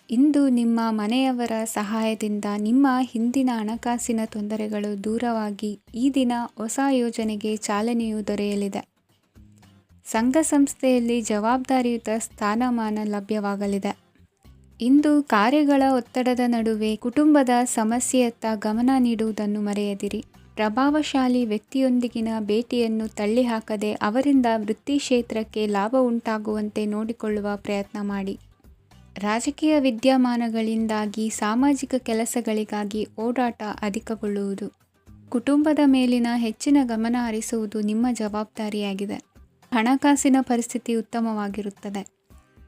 ಇಂದು ನಿಮ್ಮ ಮನೆಯವರ ಸಹಾಯದಿಂದ ನಿಮ್ಮ ಹಿಂದಿನ ಹಣಕಾಸಿನ ತೊಂದರೆಗಳು ದೂರವಾಗಿ ಈ ದಿನ ಹೊಸ ಯೋಜನೆಗೆ ಚಾಲನೆಯು ದೊರೆಯಲಿದೆ. ಸಂಘ ಸಂಸ್ಥೆಯಲ್ಲಿ ಜವಾಬ್ದಾರಿಯುತ ಸ್ಥಾನಮಾನ ಲಭ್ಯವಾಗಲಿದೆ. ಇಂದು ಕಾರ್ಯಗಳ ಒತ್ತಡದ ನಡುವೆ ಕುಟುಂಬದ ಸಮಸ್ಯೆಯತ್ತ ಗಮನ ನೀಡುವುದನ್ನು ಮರೆಯದಿರಿ. ಪ್ರಭಾವಶಾಲಿ ವ್ಯಕ್ತಿಯೊಂದಿಗಿನ ಭೇಟಿಯನ್ನು ತಳ್ಳಿಹಾಕದೆ ಅವರಿಂದ ವೃತ್ತಿ ಕ್ಷೇತ್ರಕ್ಕೆ ಲಾಭ ಉಂಟಾಗುವಂತೆ ನೋಡಿಕೊಳ್ಳುವ ಪ್ರಯತ್ನ ಮಾಡಿ. ರಾಜಕೀಯ ವಿದ್ಯಮಾನಗಳಿಂದಾಗಿ ಸಾಮಾಜಿಕ ಕೆಲಸಗಳಿಗಾಗಿ ಓಡಾಟ ಅಧಿಕಗೊಳ್ಳುವುದು. ಕುಟುಂಬದ ಮೇಲಿನ ಹೆಚ್ಚಿನ ಗಮನ ಹರಿಸುವುದು ನಿಮ್ಮ ಜವಾಬ್ದಾರಿಯಾಗಿದೆ. ಹಣಕಾಸಿನ ಪರಿಸ್ಥಿತಿ ಉತ್ತಮವಾಗಿರುತ್ತದೆ.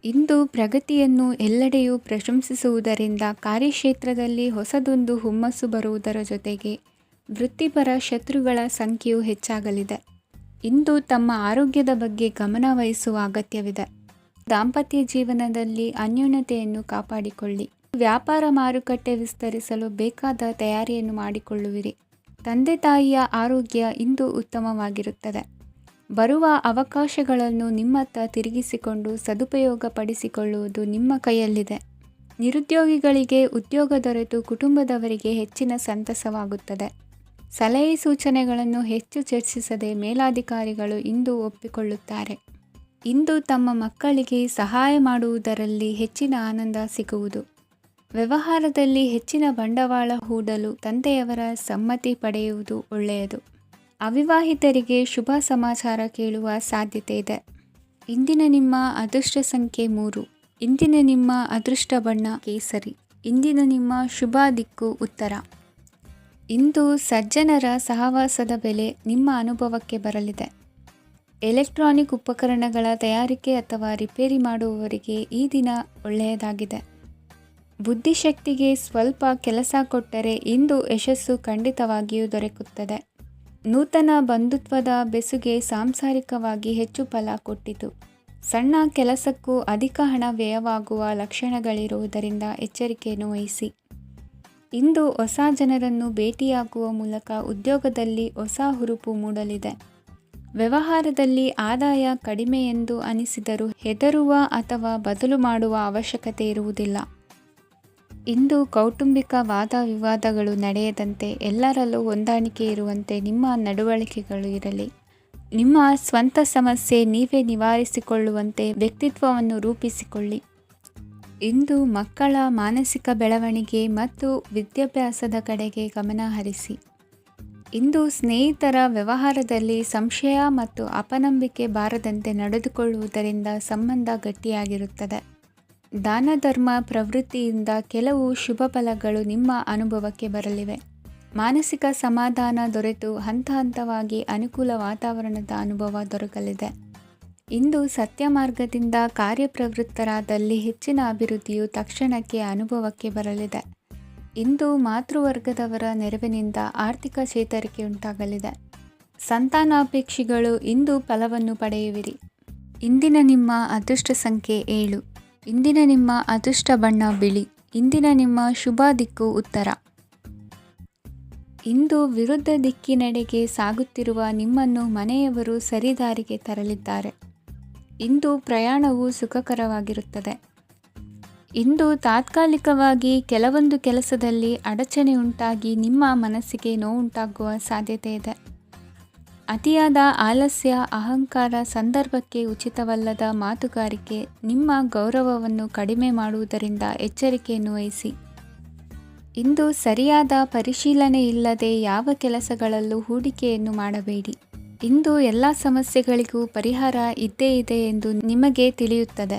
ಇಂದು ಪ್ರಗತಿಯನ್ನು ಎಲ್ಲೆಡೆಯೂ ಪ್ರಶಂಸಿಸುವುದರಿಂದ ಕಾರ್ಯಕ್ಷೇತ್ರದಲ್ಲಿ ಹೊಸದೊಂದು ಹುಮ್ಮಸ್ಸು ಬರುವುದರ ಜೊತೆಗೆ ವೃತ್ತಿಪರ ಶತ್ರುಗಳ ಸಂಖ್ಯೆಯು ಹೆಚ್ಚಾಗಲಿದೆ. ಇಂದು ತಮ್ಮ ಆರೋಗ್ಯದ ಬಗ್ಗೆ ಗಮನ ವಹಿಸುವ ಅಗತ್ಯವಿದೆ. ದಾಂಪತ್ಯ ಜೀವನದಲ್ಲಿ ಅನ್ಯೋನ್ಯತೆಯನ್ನು ಕಾಪಾಡಿಕೊಳ್ಳಿ. ವ್ಯಾಪಾರ ಮಾರುಕಟ್ಟೆ ವಿಸ್ತರಿಸಲು ಬೇಕಾದ ತಯಾರಿಯನ್ನು ಮಾಡಿಕೊಳ್ಳುವಿರಿ. ತಂದೆ ತಾಯಿಯ ಆರೋಗ್ಯ ಇಂದು ಉತ್ತಮವಾಗಿರುತ್ತದೆ. ಬರುವ ಅವಕಾಶಗಳನ್ನು ನಿಮ್ಮತ್ತ ತಿರುಗಿಸಿಕೊಂಡು ಸದುಪಯೋಗಪಡಿಸಿಕೊಳ್ಳುವುದು ನಿಮ್ಮ ಕೈಯಲ್ಲಿದೆ. ನಿರುದ್ಯೋಗಿಗಳಿಗೆ ಉದ್ಯೋಗ ದೊರೆತು ಕುಟುಂಬದವರಿಗೆ ಹೆಚ್ಚಿನ ಸಂತಸವಾಗುತ್ತದೆ. ಸಲಹೆ ಸೂಚನೆಗಳನ್ನು ಹೆಚ್ಚು ಚರ್ಚಿಸದೆ ಮೇಲಾಧಿಕಾರಿಗಳು ಇಂದು ಒಪ್ಪಿಕೊಳ್ಳುತ್ತಾರೆ. ಇಂದು ತಮ್ಮ ಮಕ್ಕಳಿಗೆ ಸಹಾಯ ಮಾಡುವುದರಲ್ಲಿ ಹೆಚ್ಚಿನ ಆನಂದ ಸಿಗುವುದು. ವ್ಯವಹಾರದಲ್ಲಿ ಹೆಚ್ಚಿನ ಬಂಡವಾಳ ಹೂಡಲು ತಂದೆಯವರ ಸಮ್ಮತಿ ಪಡೆಯುವುದು ಒಳ್ಳೆಯದು. ಅವಿವಾಹಿತರಿಗೆ ಶುಭ ಸಮಾಚಾರ ಕೇಳುವ ಸಾಧ್ಯತೆ ಇದೆ. ಇಂದಿನ ನಿಮ್ಮ ಅದೃಷ್ಟ ಸಂಖ್ಯೆ 3. ಇಂದಿನ ನಿಮ್ಮ ಅದೃಷ್ಟ ಬಣ್ಣ ಕೇಸರಿ. ಇಂದಿನ ನಿಮ್ಮ ಶುಭ ದಿಕ್ಕು ಉತ್ತರ. ಇಂದು ಸಜ್ಜನರ ಸಹವಾಸದ ಬೆಲೆ ನಿಮ್ಮ ಅನುಭವಕ್ಕೆ ಬರಲಿದೆ. ಎಲೆಕ್ಟ್ರಾನಿಕ್ ಉಪಕರಣಗಳ ತಯಾರಿಕೆ ಅಥವಾ ರಿಪೇರಿ ಮಾಡುವವರಿಗೆ ಈ ದಿನ ಒಳ್ಳೆಯದಾಗಿದೆ. ಬುದ್ಧಿಶಕ್ತಿಗೆ ಸ್ವಲ್ಪ ಕೆಲಸ ಕೊಟ್ಟರೆ ಇಂದು ಯಶಸ್ಸು ಖಂಡಿತವಾಗಿಯೂ ದೊರಕುತ್ತದೆ. ನೂತನ ಬಂಧುತ್ವದ ಬೆಸುಗೆ ಸಾಂಸಾರಿಕವಾಗಿ ಹೆಚ್ಚು ಫಲ ಕೊಟ್ಟಿತು. ಸಣ್ಣ ಕೆಲಸಕ್ಕೂ ಅಧಿಕ ಹಣ ವ್ಯಯವಾಗುವ ಲಕ್ಷಣಗಳಿರುವುದರಿಂದ ಎಚ್ಚರಿಕೆಯನ್ನು ವಹಿಸಿ. ಇಂದು ಹೊಸ ಜನರನ್ನು ಭೇಟಿಯಾಗುವ ಮೂಲಕ ಉದ್ಯೋಗದಲ್ಲಿ ಹೊಸ ಹುರುಪು ಮೂಡಲಿದೆ. ವ್ಯವಹಾರದಲ್ಲಿ ಆದಾಯ ಕಡಿಮೆ ಎಂದು ಅನಿಸಿದರೂ ಹೆದರುವ ಅಥವಾ ಬದಲು ಮಾಡುವ ಅವಶ್ಯಕತೆ ಇರುವುದಿಲ್ಲ. ಇಂದು ಕೌಟುಂಬಿಕ ವಾದ ವಿವಾದಗಳು ನಡೆಯದಂತೆ ಎಲ್ಲರಲ್ಲೂ ಹೊಂದಾಣಿಕೆ ಇರುವಂತೆ ನಿಮ್ಮ ನಡವಳಿಕೆಗಳು ಇರಲಿ. ನಿಮ್ಮ ಸ್ವಂತ ಸಮಸ್ಯೆ ನೀವೇ ನಿವಾರಿಸಿಕೊಳ್ಳುವಂತೆ ವ್ಯಕ್ತಿತ್ವವನ್ನು ರೂಪಿಸಿಕೊಳ್ಳಿ. ಇಂದು ಮಕ್ಕಳ ಮಾನಸಿಕ ಬೆಳವಣಿಗೆ ಮತ್ತು ವಿದ್ಯಾಭ್ಯಾಸದ ಕಡೆಗೆ ಗಮನ ಹರಿಸಿ. ಇಂದು ಸ್ನೇಹಿತರ ವ್ಯವಹಾರದಲ್ಲಿ ಸಂಶಯ ಮತ್ತು ಅಪನಂಬಿಕೆ ಬಾರದಂತೆ ನಡೆದುಕೊಳ್ಳುವುದರಿಂದ ಸಂಬಂಧ ಗಟ್ಟಿಯಾಗಿರುತ್ತದೆ. ದಾನ ಧರ್ಮ ಪ್ರವೃತ್ತಿಯಿಂದ ಕೆಲವು ಶುಭ ಫಲಗಳು ನಿಮ್ಮ ಅನುಭವಕ್ಕೆ ಬರಲಿವೆ. ಮಾನಸಿಕ ಸಮಾಧಾನ ದೊರೆತು ಹಂತ ಹಂತವಾಗಿ ಅನುಕೂಲ ವಾತಾವರಣದ ಅನುಭವ ದೊರಕಲಿದೆ. ಇಂದು ಸತ್ಯ ಮಾರ್ಗದಿಂದ ಕಾರ್ಯಪ್ರವೃತ್ತರಾದಲ್ಲಿ ಹೆಚ್ಚಿನ ಅಭಿವೃದ್ಧಿಯು ತಕ್ಷಣಕ್ಕೆ ಅನುಭವಕ್ಕೆ ಬರಲಿದೆ. ಇಂದು ಮಾತೃವರ್ಗದವರ ನೆರವಿನಿಂದ ಆರ್ಥಿಕ ಚೇತರಿಕೆ ಉಂಟಾಗಲಿದೆ. ಸಂತಾನಾಪೇಕ್ಷಿಗಳು ಇಂದು ಫಲವನ್ನು ಪಡೆಯುವಿರಿ. ಇಂದಿನ ನಿಮ್ಮ ಅದೃಷ್ಟ ಸಂಖ್ಯೆ 7. ಇಂದಿನ ನಿಮ್ಮ ಅದೃಷ್ಟ ಬಣ್ಣ ಬಿಳಿ. ಇಂದಿನ ನಿಮ್ಮ ಶುಭ ದಿಕ್ಕು ಉತ್ತರ. ಇಂದು ವಿರುದ್ಧ ದಿಕ್ಕಿನೆಡೆಗೆ ಸಾಗುತ್ತಿರುವ ನಿಮ್ಮನ್ನು ಮನೆಯವರು ಸರಿದಾರಿಗೆ ತರಲಿದ್ದಾರೆ. ಇಂದು ಪ್ರಯಾಣವು ಸುಖಕರವಾಗಿರುತ್ತದೆ. ಇಂದು ತಾತ್ಕಾಲಿಕವಾಗಿ ಕೆಲವೊಂದು ಕೆಲಸದಲ್ಲಿ ಅಡಚಣೆ ಉಂಟಾಗಿ ನಿಮ್ಮ ಮನಸ್ಸಿಗೆ ನೋವುಂಟಾಗುವ ಸಾಧ್ಯತೆ ಇದೆ. ಅತಿಯಾದ ಆಲಸ್ಯ, ಅಹಂಕಾರ, ಸಂದರ್ಭಕ್ಕೆ ಉಚಿತವಲ್ಲದ ಮಾತುಗಾರಿಕೆ ನಿಮ್ಮ ಗೌರವವನ್ನು ಕಡಿಮೆ ಮಾಡುವುದರಿಂದ ಎಚ್ಚರಿಕೆಯನ್ನು ವಹಿಸಿ. ಇಂದು ಸರಿಯಾದ ಪರಿಶೀಲನೆ ಇಲ್ಲದೆ ಯಾವ ಕೆಲಸಗಳಲ್ಲೂ ಹೂಡಿಕೆಯನ್ನು ಮಾಡಬೇಡಿ. ಇಂದು ಎಲ್ಲ ಸಮಸ್ಯೆಗಳಿಗೂ ಪರಿಹಾರ ಇದ್ದೇ ಇದೆ ಎಂದು ನಿಮಗೆ ತಿಳಿಯುತ್ತದೆ.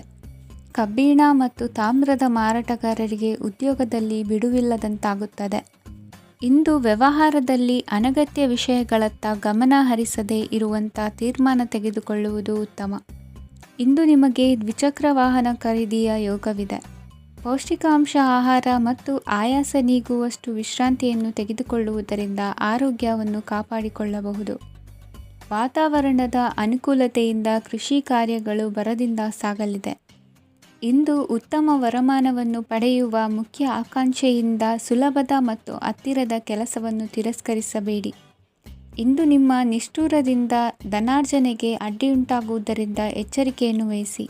ಕಬ್ಬಿಣ ಮತ್ತು ತಾಮ್ರದ ಮಾರಾಟಗಾರರಿಗೆ ಉದ್ಯೋಗದಲ್ಲಿ ಬಿಡುವಿಲ್ಲದಂತಾಗುತ್ತದೆ. ಇಂದು ವ್ಯವಹಾರದಲ್ಲಿ ಅನಗತ್ಯ ವಿಷಯಗಳತ್ತ ಗಮನ ಹರಿಸದೇ ಇರುವಂಥ ತೀರ್ಮಾನ ತೆಗೆದುಕೊಳ್ಳುವುದು ಉತ್ತಮ. ಇಂದು ನಿಮಗೆ ದ್ವಿಚಕ್ರ ವಾಹನ ಖರೀದಿಯ ಯೋಗವಿದೆ. ಪೌಷ್ಟಿಕಾಂಶ ಆಹಾರ ಮತ್ತು ಆಯಾಸ ನೀಗುವಷ್ಟು ವಿಶ್ರಾಂತಿಯನ್ನು ತೆಗೆದುಕೊಳ್ಳುವುದರಿಂದ ಆರೋಗ್ಯವನ್ನು ಕಾಪಾಡಿಕೊಳ್ಳಬಹುದು. ವಾತಾವರಣದ ಅನುಕೂಲತೆಯಿಂದ ಕೃಷಿ ಕಾರ್ಯಗಳು ಭರದಿಂದ ಸಾಗಲಿದೆ. ಇಂದು ಉತ್ತಮ ವರಮಾನವನ್ನು ಪಡೆಯುವ ಮುಖ್ಯ ಆಕಾಂಕ್ಷೆಯಿಂದ ಸುಲಭದ ಮತ್ತು ಹತ್ತಿರದ ಕೆಲಸವನ್ನು ತಿರಸ್ಕರಿಸಬೇಡಿ. ಇಂದು ನಿಮ್ಮ ನಿಷ್ಠುರದಿಂದ ಧನಾರ್ಜನೆಗೆ ಅಡ್ಡಿಯುಂಟಾಗುವುದರಿಂದ ಎಚ್ಚರಿಕೆಯನ್ನು ವಹಿಸಿ.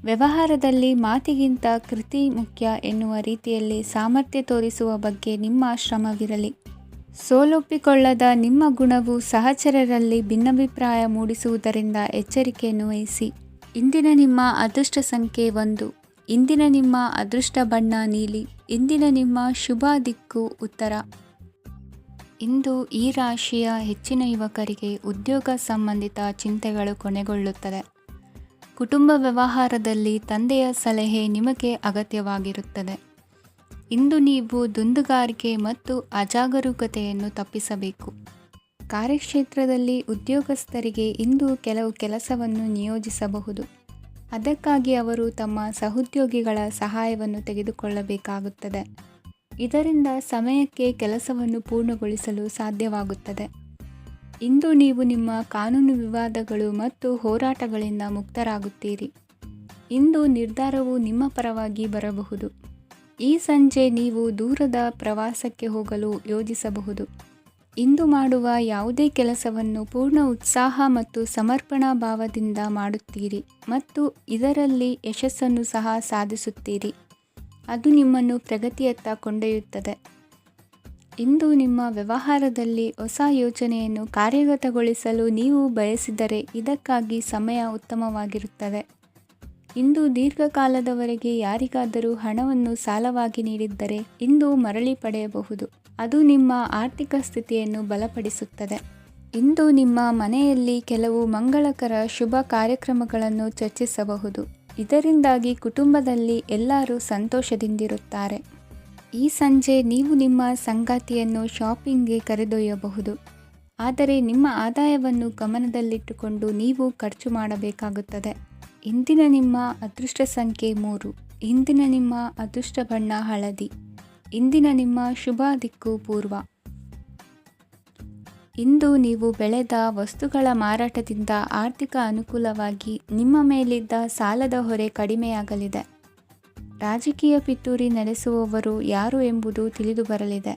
ವ್ಯವಹಾರದಲ್ಲಿ ಮಾತಿಗಿಂತ ಕೃತಿ ಮುಖ್ಯ ಎನ್ನುವ ರೀತಿಯಲ್ಲಿ ಸಾಮರ್ಥ್ಯ ತೋರಿಸುವ ಬಗ್ಗೆ ನಿಮ್ಮ ಶ್ರಮವಿರಲಿ. ಸೋಲೊಪ್ಪಿಕೊಳ್ಳದ ನಿಮ್ಮ ಗುಣವು ಸಹಚರರಲ್ಲಿ ಭಿನ್ನಾಭಿಪ್ರಾಯ ಮೂಡಿಸುವುದರಿಂದ ಎಚ್ಚರಿಕೆಯನ್ನು ವಹಿಸಿ. ಇಂದಿನ ನಿಮ್ಮ ಅದೃಷ್ಟ ಸಂಖ್ಯೆ 1. ಇಂದಿನ ನಿಮ್ಮ ಅದೃಷ್ಟ ಬಣ್ಣ ನೀಲಿ. ಇಂದಿನ ನಿಮ್ಮ ಶುಭ ದಿಕ್ಕು ಉತ್ತರ. ಇಂದು ಈ ರಾಶಿಯ ಹೆಚ್ಚಿನ ಯುವಕರಿಗೆ ಉದ್ಯೋಗ ಸಂಬಂಧಿತ ಚಿಂತೆಗಳು ಕೊನೆಗೊಳ್ಳುತ್ತದೆ. ಕುಟುಂಬ ವ್ಯವಹಾರದಲ್ಲಿ ತಂದೆಯ ಸಲಹೆ ನಿಮಗೆ ಅಗತ್ಯವಾಗಿರುತ್ತದೆ. ಇಂದು ನೀವು ದುಂದುಗಾರಿಕೆ ಮತ್ತು ಅಜಾಗರೂಕತೆಯನ್ನು ತಪ್ಪಿಸಬೇಕು. ಕಾರ್ಯಕ್ಷೇತ್ರದಲ್ಲಿ ಉದ್ಯೋಗಸ್ಥರಿಗೆ ಇಂದು ಕೆಲವು ಕೆಲಸವನ್ನು ನಿಯೋಜಿಸಬಹುದು. ಅದಕ್ಕಾಗಿ ಅವರು ತಮ್ಮ ಸಹೋದ್ಯೋಗಿಗಳ ಸಹಾಯವನ್ನು ತೆಗೆದುಕೊಳ್ಳಬೇಕಾಗುತ್ತದೆ. ಇದರಿಂದ ಸಮಯಕ್ಕೆ ಕೆಲಸವನ್ನು ಪೂರ್ಣಗೊಳಿಸಲು ಸಾಧ್ಯವಾಗುತ್ತದೆ. ಇಂದು ನೀವು ನಿಮ್ಮ ಕಾನೂನು ವಿವಾದಗಳು ಮತ್ತು ಹೋರಾಟಗಳಿಂದ ಮುಕ್ತರಾಗುತ್ತೀರಿ. ಇಂದು ನಿರ್ಧಾರವು ನಿಮ್ಮ ಪರವಾಗಿ ಬರಬಹುದು. ಈ ಸಂಜೆ ನೀವು ದೂರದ ಪ್ರವಾಸಕ್ಕೆ ಹೋಗಲು ಯೋಜಿಸಬಹುದು. ಇಂದು ಮಾಡುವ ಯಾವುದೇ ಕೆಲಸವನ್ನು ಪೂರ್ಣ ಉತ್ಸಾಹ ಮತ್ತು ಸಮರ್ಪಣಾ ಭಾವದಿಂದ ಮಾಡುತ್ತೀರಿ ಮತ್ತು ಇದರಲ್ಲಿ ಯಶಸ್ಸನ್ನು ಸಹ ಸಾಧಿಸುತ್ತೀರಿ. ಅದು ನಿಮ್ಮನ್ನು ಪ್ರಗತಿಯತ್ತ ಕೊಂಡೊಯ್ಯುತ್ತದೆ. ಇಂದು ನಿಮ್ಮ ವ್ಯವಹಾರದಲ್ಲಿ ಹೊಸ ಯೋಜನೆಯನ್ನು ಕಾರ್ಯಗತಗೊಳಿಸಲು ನೀವು ಬಯಸಿದರೆ ಇದಕ್ಕಾಗಿ ಸಮಯ ಉತ್ತಮವಾಗಿರುತ್ತದೆ. ಇಂದು ದೀರ್ಘಕಾಲದವರೆಗೆ ಯಾರಿಗಾದರೂ ಹಣವನ್ನು ಸಾಲವಾಗಿ ನೀಡಿದ್ದರೆ ಇಂದು ಮರಳಿ ಪಡೆಯಬಹುದು. ಅದು ನಿಮ್ಮ ಆರ್ಥಿಕ ಸ್ಥಿತಿಯನ್ನು ಬಲಪಡಿಸುತ್ತದೆ. ಇಂದು ನಿಮ್ಮ ಮನೆಯಲ್ಲಿ ಕೆಲವು ಮಂಗಳಕರ ಶುಭ ಕಾರ್ಯಕ್ರಮಗಳನ್ನು ಚರ್ಚಿಸಬಹುದು. ಇದರಿಂದಾಗಿ ಕುಟುಂಬದಲ್ಲಿ ಎಲ್ಲರೂ ಸಂತೋಷದಿಂದಿರುತ್ತಾರೆ. ಈ ಸಂಜೆ ನೀವು ನಿಮ್ಮ ಸಂಗಾತಿಯನ್ನು ಶಾಪಿಂಗ್ಗೆ ಕರೆದೊಯ್ಯಬಹುದು. ಆದರೆ ನಿಮ್ಮ ಆದಾಯವನ್ನು ಗಮನದಲ್ಲಿಟ್ಟುಕೊಂಡು ನೀವು ಖರ್ಚು ಮಾಡಬೇಕಾಗುತ್ತದೆ. ಇಂದಿನ ನಿಮ್ಮ ಅದೃಷ್ಟ ಸಂಖ್ಯೆ 3. ಇಂದಿನ ನಿಮ್ಮ ಅದೃಷ್ಟ ಬಣ್ಣ ಹಳದಿ. ಇಂದಿನ ನಿಮ್ಮ ಶುಭ ದಿಕ್ಕು ಪೂರ್ವ. ಇಂದು ನೀವು ಬೆಳೆದ ವಸ್ತುಗಳ ಮಾರಾಟದಿಂದ ಆರ್ಥಿಕ ಅನುಕೂಲವಾಗಿ ನಿಮ್ಮ ಮೇಲಿದ್ದ ಸಾಲದ ಹೊರೆ ಕಡಿಮೆಯಾಗಲಿದೆ. ರಾಜಕೀಯ ಪಿತೂರಿ ನಡೆಸುವವರು ಯಾರು ಎಂಬುದು ತಿಳಿದು ಬರಲಿದೆ.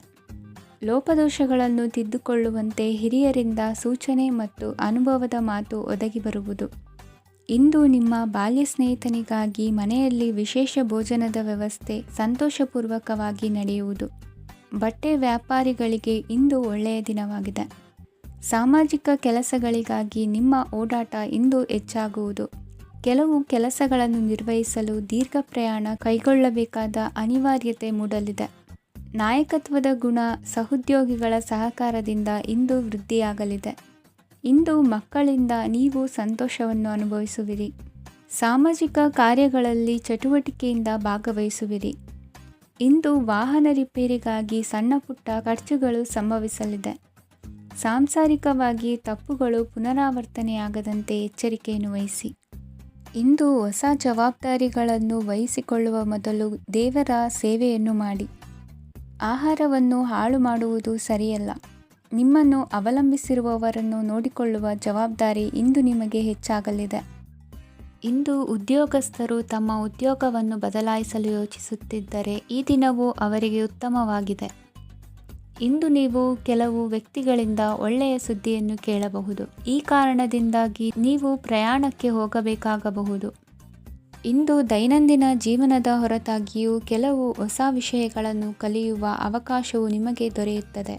ಲೋಪದೋಷಗಳನ್ನು ತಿದ್ದುಕೊಳ್ಳುವಂತೆ ಹಿರಿಯರಿಂದ ಸೂಚನೆ ಮತ್ತು ಅನುಭವದ ಮಾತು ಒದಗಿ ಬರುವುದು. ಇಂದು ನಿಮ್ಮ ಬಾಲ್ಯ ಸ್ನೇಹಿತನಿಗಾಗಿ ಮನೆಯಲ್ಲಿ ವಿಶೇಷ ಭೋಜನದ ವ್ಯವಸ್ಥೆ ಸಂತೋಷಪೂರ್ವಕವಾಗಿ ನಡೆಯುವುದು. ಬಟ್ಟೆ ವ್ಯಾಪಾರಿಗಳಿಗೆ ಇಂದು ಒಳ್ಳೆಯ ದಿನವಾಗಿದೆ. ಸಾಮಾಜಿಕ ಕೆಲಸಗಳಿಗಾಗಿ ನಿಮ್ಮ ಓಡಾಟ ಇಂದು ಹೆಚ್ಚಾಗುವುದು. ಕೆಲವು ಕೆಲಸಗಳನ್ನು ನಿರ್ವಹಿಸಲು ದೀರ್ಘ ಪ್ರಯಾಣ ಕೈಗೊಳ್ಳಬೇಕಾದ ಅನಿವಾರ್ಯತೆ ಮೂಡಲಿದೆ. ನಾಯಕತ್ವದ ಗುಣ ಸಹೋದ್ಯೋಗಿಗಳ ಸಹಕಾರದಿಂದ ಇಂದು ವೃದ್ಧಿಯಾಗಲಿದೆ. ಇಂದು ಮಕ್ಕಳಿಂದ ನೀವು ಸಂತೋಷವನ್ನು ಅನುಭವಿಸುವಿರಿ. ಸಾಮಾಜಿಕ ಕಾರ್ಯಗಳಲ್ಲಿ ಚಟುವಟಿಕೆಯಿಂದ ಭಾಗವಹಿಸುವಿರಿ. ಇಂದು ವಾಹನ ರಿಪೇರಿಗಾಗಿ ಸಣ್ಣ ಪುಟ್ಟ ಖರ್ಚುಗಳು ಸಂಭವಿಸಲಿದೆ. ಸಾಂಸಾರಿಕವಾಗಿ ತಪ್ಪುಗಳು ಪುನರಾವರ್ತನೆಯಾಗದಂತೆ ಎಚ್ಚರಿಕೆಯನ್ನು ವಹಿಸಿ. ಇಂದು ಹೊಸ ಜವಾಬ್ದಾರಿಗಳನ್ನು ವಹಿಸಿಕೊಳ್ಳುವ ಮೊದಲು ದೇವರ ಸೇವೆಯನ್ನು ಮಾಡಿ. ಆಹಾರವನ್ನು ಹಾಳು ಮಾಡುವುದು ಸರಿಯಲ್ಲ. ನಿಮ್ಮನ್ನು ಅವಲಂಬಿಸಿರುವವರನ್ನು ನೋಡಿಕೊಳ್ಳುವ ಜವಾಬ್ದಾರಿ ಇಂದು ನಿಮಗೆ ಹೆಚ್ಚಾಗಲಿದೆ. ಇಂದು ಉದ್ಯೋಗಸ್ಥರು ತಮ್ಮ ಉದ್ಯೋಗವನ್ನು ಬದಲಾಯಿಸಲು ಯೋಚಿಸುತ್ತಿದ್ದರೆ ಈ ದಿನವೂ ಅವರಿಗೆ ಉತ್ತಮವಾಗಿದೆ. ಇಂದು ನೀವು ಕೆಲವು ವ್ಯಕ್ತಿಗಳಿಂದ ಒಳ್ಳೆಯ ಸುದ್ದಿಯನ್ನು ಕೇಳಬಹುದು. ಈ ಕಾರಣದಿಂದಾಗಿ ನೀವು ಪ್ರಯಾಣಕ್ಕೆ ಹೋಗಬೇಕಾಗಬಹುದು. ಇಂದು ದೈನಂದಿನ ಜೀವನದ ಹೊರತಾಗಿಯೂ ಕೆಲವು ಹೊಸ ವಿಷಯಗಳನ್ನು ಕಲಿಯುವ ಅವಕಾಶವು ನಿಮಗೆ ದೊರೆಯುತ್ತದೆ.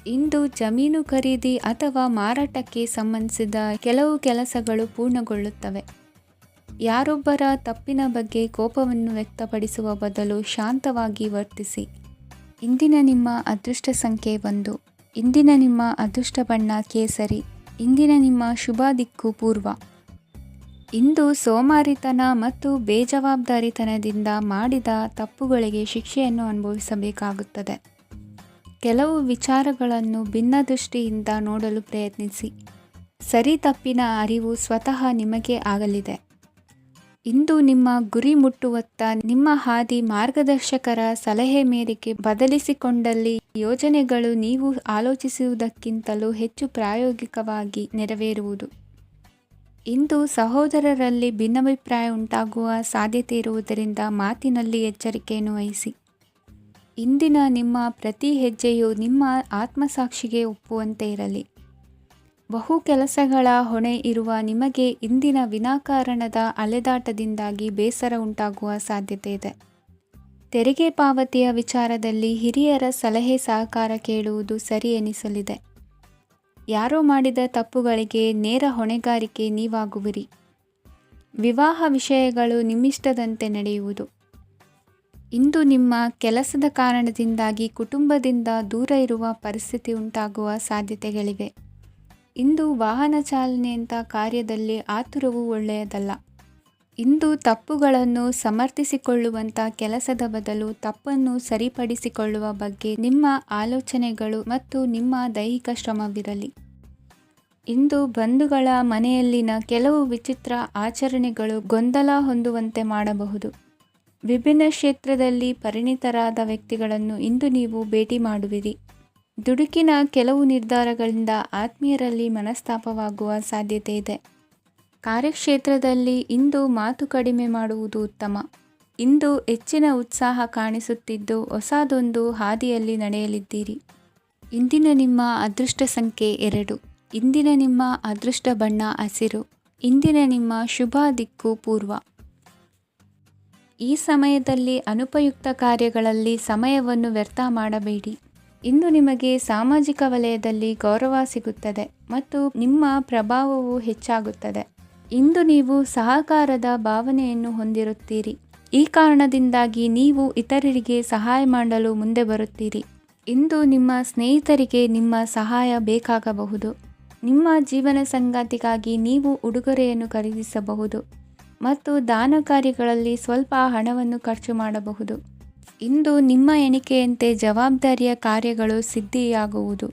ಇಂದು ಜಮೀನು ಖರೀದಿ ಅಥವಾ ಮಾರಾಟಕ್ಕೆ ಸಂಬಂಧಿಸಿದ ಕೆಲವು ಕೆಲಸಗಳು ಪೂರ್ಣಗೊಳ್ಳುತ್ತವೆ. ಯಾರೊಬ್ಬರ ತಪ್ಪಿನ ಬಗ್ಗೆ ಕೋಪವನ್ನು ವ್ಯಕ್ತಪಡಿಸುವ ಬದಲು ಶಾಂತವಾಗಿ ವರ್ತಿಸಿ. ಇಂದಿನ ನಿಮ್ಮ ಅದೃಷ್ಟ ಸಂಖ್ಯೆ 1. ಇಂದಿನ ನಿಮ್ಮ ಅದೃಷ್ಟ ಬಣ್ಣ ಕೇಸರಿ. ಇಂದಿನ ನಿಮ್ಮ ಶುಭ ದಿಕ್ಕು ಪೂರ್ವ. ಇಂದು ಸೋಮಾರಿತನ ಮತ್ತು ಬೇಜವಾಬ್ದಾರಿತನದಿಂದ ಮಾಡಿದ ತಪ್ಪುಗಳಿಗೆ ಶಿಕ್ಷೆಯನ್ನು ಅನುಭವಿಸಬೇಕಾಗುತ್ತದೆ. ಕೆಲವು ವಿಚಾರಗಳನ್ನು ಭಿನ್ನ ದೃಷ್ಟಿಯಿಂದ ನೋಡಲು ಪ್ರಯತ್ನಿಸಿ. ಸರಿ ತಪ್ಪಿನ ಅರಿವು ಸ್ವತಃ ನಿಮಗೆ ಆಗಲಿದೆ. ಇಂದು ನಿಮ್ಮ ಗುರಿ ಮುಟ್ಟುವತ್ತ ನಿಮ್ಮ ಹಾದಿ ಮಾರ್ಗದರ್ಶಕರ ಸಲಹೆ ಮೇರೆಗೆ ಬದಲಿಸಿಕೊಂಡಲ್ಲಿ ಯೋಜನೆಗಳು ನೀವು ಆಲೋಚಿಸುವುದಕ್ಕಿಂತಲೂ ಹೆಚ್ಚು ಪ್ರಾಯೋಗಿಕವಾಗಿ ನೆರವೇರುವುದು. ಇಂದು ಸಹೋದರರಲ್ಲಿ ಭಿನ್ನಾಭಿಪ್ರಾಯ ಉಂಟಾಗುವ ಸಾಧ್ಯತೆ ಇರುವುದರಿಂದ ಮಾತಿನಲ್ಲಿ ಎಚ್ಚರಿಕೆಯನ್ನು ವಹಿಸಿ. ಇಂದಿನ ನಿಮ್ಮ ಪ್ರತಿ ಹೆಜ್ಜೆಯು ನಿಮ್ಮ ಆತ್ಮಸಾಕ್ಷಿಗೆ ಒಪ್ಪುವಂತೆ ಇರಲಿ. ಬಹು ಕೆಲಸಗಳ ಹೊಣೆ ಇರುವ ನಿಮಗೆ ಇಂದಿನ ವಿನಾಕಾರಣದ ಅಲೆದಾಟದಿಂದಾಗಿ ಬೇಸರ ಉಂಟಾಗುವ ಸಾಧ್ಯತೆ ಇದೆ. ತೆರಿಗೆ ಪಾವತಿಯ ವಿಚಾರದಲ್ಲಿ ಹಿರಿಯರ ಸಲಹೆ ಸಹಕಾರ ಕೇಳುವುದು ಸರಿ ಎನಿಸಲಿದೆ. ಯಾರೋ ಮಾಡಿದ ತಪ್ಪುಗಳಿಗೆ ನೇರ ಹೊಣೆಗಾರಿಕೆ ನೀವಾಗುವಿರಿ. ವಿವಾಹ ವಿಷಯಗಳು ನಿಮ್ಮಿಷ್ಟದಂತೆ ನಡೆಯುವುದು. ಇಂದು ನಿಮ್ಮ ಕೆಲಸದ ಕಾರಣದಿಂದಾಗಿ ಕುಟುಂಬದಿಂದ ದೂರ ಇರುವ ಪರಿಸ್ಥಿತಿ ಉಂಟಾಗುವ ಸಾಧ್ಯತೆಗಳಿವೆ. ಇಂದು ವಾಹನ ಚಾಲನೆಯಂಥ ಕಾರ್ಯದಲ್ಲಿ ಆತುರವು ಒಳ್ಳೆಯದಲ್ಲ. ಇಂದು ತಪ್ಪುಗಳನ್ನು ಸಮರ್ಥಿಸಿಕೊಳ್ಳುವಂಥ ಕೆಲಸದ ಬದಲು ತಪ್ಪನ್ನು ಸರಿಪಡಿಸಿಕೊಳ್ಳುವ ಬಗ್ಗೆ ನಿಮ್ಮ ಆಲೋಚನೆಗಳು ಮತ್ತು ನಿಮ್ಮ ದೈಹಿಕ ಶ್ರಮವಿರಲಿ. ಇಂದು ಬಂಧುಗಳ ಮನೆಯಲ್ಲಿನ ಕೆಲವು ವಿಚಿತ್ರ ಆಚರಣೆಗಳು ಗೊಂದಲ ಹೊಂದುವಂತೆ ಮಾಡಬಹುದು. ವಿಭಿನ್ನ ಕ್ಷೇತ್ರದಲ್ಲಿ ಪರಿಣಿತರಾದ ವ್ಯಕ್ತಿಗಳನ್ನು ಇಂದು ನೀವು ಭೇಟಿ ಮಾಡುವಿರಿ. ದುಡುಕಿನ ಕೆಲವು ನಿರ್ಧಾರಗಳಿಂದ ಆತ್ಮೀಯರಲ್ಲಿ ಮನಸ್ತಾಪವಾಗುವ ಸಾಧ್ಯತೆ ಇದೆ. ಕಾರ್ಯಕ್ಷೇತ್ರದಲ್ಲಿ ಇಂದು ಮಾತು ಕಡಿಮೆ ಮಾಡುವುದು ಉತ್ತಮ. ಇಂದು ಹೆಚ್ಚಿನ ಉತ್ಸಾಹ ಕಾಣಿಸುತ್ತಿದ್ದು ಹೊಸದೊಂದು ಹಾದಿಯಲ್ಲಿ ನಡೆಯಲಿದ್ದೀರಿ. ಇಂದಿನ ನಿಮ್ಮ ಅದೃಷ್ಟ ಸಂಖ್ಯೆ 2. ಇಂದಿನ ನಿಮ್ಮ ಅದೃಷ್ಟ ಬಣ್ಣ ಹಸಿರು. ಇಂದಿನ ನಿಮ್ಮ ಶುಭ ದಿಕ್ಕು ಪೂರ್ವ. ಈ ಸಮಯದಲ್ಲಿ ಅನುಪಯುಕ್ತ ಕಾರ್ಯಗಳಲ್ಲಿ ಸಮಯವನ್ನು ವ್ಯರ್ಥ ಮಾಡಬೇಡಿ. ಇಂದು ನಿಮಗೆ ಸಾಮಾಜಿಕ ವಲಯದಲ್ಲಿ ಗೌರವ ಸಿಗುತ್ತದೆ ಮತ್ತು ನಿಮ್ಮ ಪ್ರಭಾವವು ಹೆಚ್ಚಾಗುತ್ತದೆ. ಇಂದು ನೀವು ಸಹಕಾರದ ಭಾವನೆಯನ್ನು ಹೊಂದಿರುತ್ತೀರಿ. ಈ ಕಾರಣದಿಂದಾಗಿ ನೀವು ಇತರರಿಗೆ ಸಹಾಯ ಮಾಡಲು ಮುಂದೆ ಬರುತ್ತೀರಿ. ಇಂದು ನಿಮ್ಮ ಸ್ನೇಹಿತರಿಗೆ ನಿಮ್ಮ ಸಹಾಯ ಬೇಕಾಗಬಹುದು. ನಿಮ್ಮ ಜೀವನ ಸಂಗಾತಿಗಾಗಿ ನೀವು ಉಡುಗೊರೆಯನ್ನು ಖರೀದಿಸಬಹುದು ಮತ್ತು ದಾನ ಕಾರ್ಯಗಳಲ್ಲಿ ಸ್ವಲ್ಪ ಹಣವನ್ನು ಖರ್ಚು ಮಾಡಬಹುದು. ಇಂದು ನಿಮ್ಮ ಎಣಿಕೆಯಂತೆ ಜವಾಬ್ದಾರಿಯ ಕಾರ್ಯಗಳು ಸಿದ್ಧಿಯಾಗುವುದು.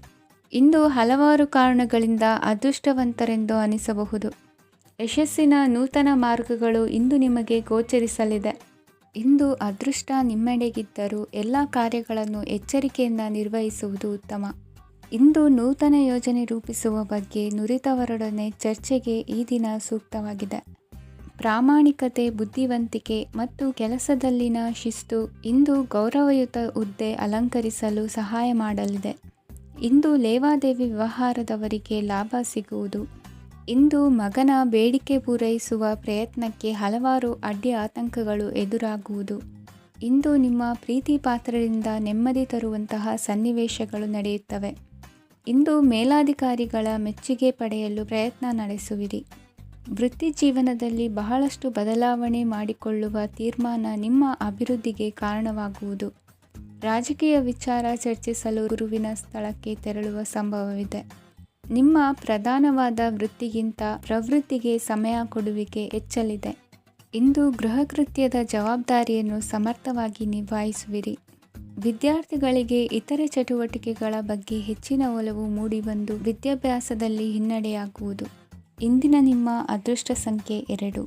ಇಂದು ಹಲವಾರು ಕಾರಣಗಳಿಂದ ಅದೃಷ್ಟವಂತರೆಂದು ಅನಿಸಬಹುದು. ಯಶಸ್ಸಿನ ನೂತನ ಮಾರ್ಗಗಳು ಇಂದು ನಿಮಗೆ ಗೋಚರಿಸಲಿದೆ. ಇಂದು ಅದೃಷ್ಟ ನಿಮ್ಮೆಡೆಗಿದ್ದರೂ ಎಲ್ಲ ಕಾರ್ಯಗಳನ್ನು ಎಚ್ಚರಿಕೆಯಿಂದ ನಿರ್ವಹಿಸುವುದು ಉತ್ತಮ. ಇಂದು ನೂತನ ಯೋಜನೆ ರೂಪಿಸುವ ಬಗ್ಗೆ ನುರಿತವರೊಡನೆ ಚರ್ಚೆಗೆ ಈ ದಿನ ಸೂಕ್ತವಾಗಿದೆ. ಪ್ರಾಮಾಣಿಕತೆ, ಬುದ್ಧಿವಂತಿಕೆ ಮತ್ತು ಕೆಲಸದಲ್ಲಿನ ಶಿಸ್ತು ಇಂದು ಗೌರವಯುತ ಹುದ್ದೆ ಅಲಂಕರಿಸಲು ಸಹಾಯ ಮಾಡಲಿದೆ. ಇಂದು ಲೇವಾದೇವಿ ವ್ಯವಹಾರದವರಿಗೆ ಲಾಭ ಸಿಗುವುದು. ಇಂದು ಮಗನ ಬೇಡಿಕೆ ಪೂರೈಸುವ ಪ್ರಯತ್ನಕ್ಕೆ ಹಲವಾರು ಅಡ್ಡಿ ಆತಂಕಗಳು ಎದುರಾಗುವುದು. ಇಂದು ನಿಮ್ಮ ಪ್ರೀತಿ ಪಾತ್ರರಿಂದ ನೆಮ್ಮದಿ ತರುವಂತಹ ಸನ್ನಿವೇಶಗಳು ನಡೆಯುತ್ತವೆ. ಇಂದು ಮೇಲಾಧಿಕಾರಿಗಳ ಮೆಚ್ಚುಗೆ ಪಡೆಯಲು ಪ್ರಯತ್ನ ನಡೆಸುವಿರಿ. ವೃತ್ತಿ ಜೀವನದಲ್ಲಿ ಬಹಳಷ್ಟು ಬದಲಾವಣೆ ಮಾಡಿಕೊಳ್ಳುವ ತೀರ್ಮಾನ ನಿಮ್ಮ ಅಭಿವೃದ್ಧಿಗೆ ಕಾರಣವಾಗುವುದು. ರಾಜಕೀಯ ವಿಚಾರ ಚರ್ಚಿಸಲು ಗುರುವಿನ ಸ್ಥಳಕ್ಕೆ ತೆರಳುವ ಸಂಭವವಿದೆ. ನಿಮ್ಮ ಪ್ರಧಾನವಾದ ವೃತ್ತಿಗಿಂತ ಪ್ರವೃತ್ತಿಗೆ ಸಮಯ ಕೊಡುವಿಕೆ ಹೆಚ್ಚಲಿದೆ. ಇಂದು ಗೃಹ ಕೃತ್ಯದ ಜವಾಬ್ದಾರಿಯನ್ನು ಸಮರ್ಥವಾಗಿ ನಿಭಾಯಿಸುವಿರಿ. ವಿದ್ಯಾರ್ಥಿಗಳಿಗೆ ಇತರೆ ಚಟುವಟಿಕೆಗಳ ಬಗ್ಗೆ ಹೆಚ್ಚಿನ ಒಲವು ಮೂಡಿಬಂದು ವಿದ್ಯಾಭ್ಯಾಸದಲ್ಲಿ ಹಿನ್ನಡೆಯಾಗುವುದು. ಇಂದಿನ ನಿಮ್ಮ ಅದೃಷ್ಟ ಸಂಖ್ಯೆ 2.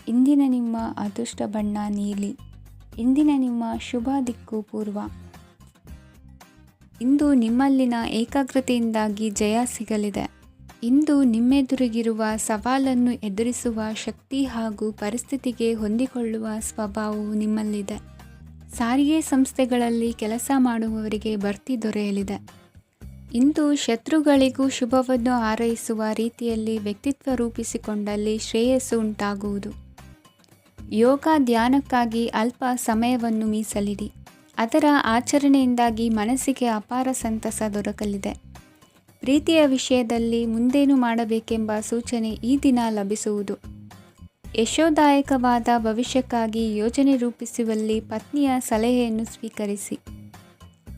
ಇಂದಿನ ನಿಮ್ಮ ಅದೃಷ್ಟ ಬಣ್ಣ ನೀಲಿ. ಇಂದಿನ ನಿಮ್ಮ ಶುಭ ದಿಕ್ಕು ಪೂರ್ವ. ಇಂದು ನಿಮ್ಮಲ್ಲಿನ ಏಕಾಗ್ರತೆಯಿಂದಾಗಿ ಜಯ ಸಿಗಲಿದೆ. ಇಂದು ನಿಮ್ಮೆದುರಿಗಿರುವ ಸವಾಲನ್ನು ಎದುರಿಸುವ ಶಕ್ತಿ ಹಾಗೂ ಪರಿಸ್ಥಿತಿಗೆ ಹೊಂದಿಕೊಳ್ಳುವ ಸ್ವಭಾವವು ನಿಮ್ಮಲ್ಲಿದೆ. ಸಾರಿಗೆ ಸಂಸ್ಥೆಗಳಲ್ಲಿ ಕೆಲಸ ಮಾಡುವವರಿಗೆ ಬಡ್ತಿ ದೊರೆಯಲಿದೆ. ಇಂದು ಶತ್ರುಗಳಿಗೂ ಶುಭವನ್ನು ಹಾರೈಸುವ ರೀತಿಯಲ್ಲಿ ವ್ಯಕ್ತಿತ್ವ ರೂಪಿಸಿಕೊಂಡಲ್ಲಿ ಶ್ರೇಯಸ್ಸು ಉಂಟಾಗುವುದು. ಯೋಗ ಧ್ಯಾನಕ್ಕಾಗಿ ಅಲ್ಪ ಸಮಯವನ್ನು ಮೀಸಲಿಡಿ. ಅದರ ಆಚರಣೆಯಿಂದಾಗಿ ಮನಸ್ಸಿಗೆ ಅಪಾರ ಸಂತಸ ದೊರಕಲಿದೆ. ಪ್ರೀತಿಯ ವಿಷಯದಲ್ಲಿ ಮುಂದೇನು ಮಾಡಬೇಕೆಂಬ ಸೂಚನೆ ಈ ದಿನ ಲಭಿಸುವುದು. ಯಶೋದಾಯಕವಾದ ಭವಿಷ್ಯಕ್ಕಾಗಿ ಯೋಜನೆ ರೂಪಿಸುವಲ್ಲಿ ಪತ್ನಿಯ ಸಲಹೆಯನ್ನು ಸ್ವೀಕರಿಸಿ.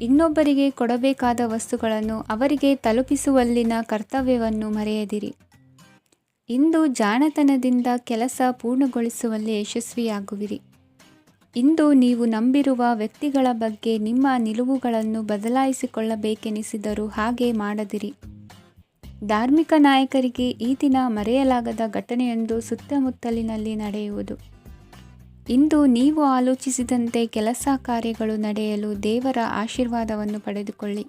ಇನ್ನೊಬ್ಬರಿಗೆ ಕೊಡಬೇಕಾದ ವಸ್ತುಗಳನ್ನು ಅವರಿಗೆ ತಲುಪಿಸುವಲ್ಲಿನ ಕರ್ತವ್ಯವನ್ನು ಮರೆಯದಿರಿ. ಇಂದು ಜಾಣತನದಿಂದ ಕೆಲಸ ಪೂರ್ಣಗೊಳಿಸುವಲ್ಲಿ ಯಶಸ್ವಿಯಾಗುವಿರಿ. ಇಂದು ನೀವು ನಂಬಿರುವ ವ್ಯಕ್ತಿಗಳ ಬಗ್ಗೆ ನಿಮ್ಮ ನಿಲುವುಗಳನ್ನು ಬದಲಾಯಿಸಿಕೊಳ್ಳಬೇಕೆನಿಸಿದರೂ ಹಾಗೆ ಮಾಡದಿರಿ. ಧಾರ್ಮಿಕ ನಾಯಕರಿಗೆ ಈ ದಿನ ಮರೆಯಲಾಗದ ಘಟನೆಯೊಂದು ಸುತ್ತಮುತ್ತಲಿನಲ್ಲಿ ನಡೆಯುವುದು. ಇಂದು ನೀವು ಆಲೋಚಿಸಿದಂತೆ ಕೆಲಸ ಕಾರ್ಯಗಳು ನಡೆಯಲು ದೇವರ ಆಶೀರ್ವಾದವನ್ನು ಪಡೆದುಕೊಳ್ಳಿ.